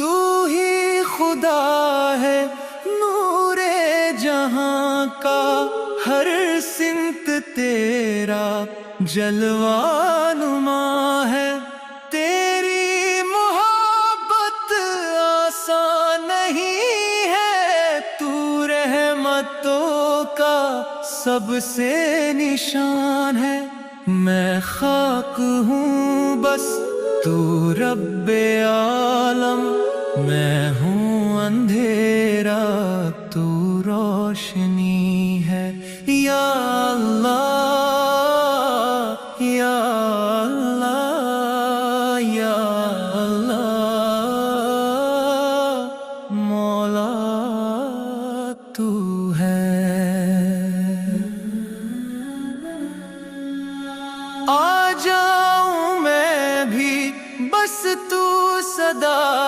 تو ہی خدا ہے نورے جہاں کا، ہر سمت تیرا جلوہ نما ہے۔ تیری محبت آسان نہیں ہے، تو رحمتوں کا سب سے نشان ہے۔ میں خاک ہوں بس تو رب عالم، میں ہوں اندھیرا تو روشن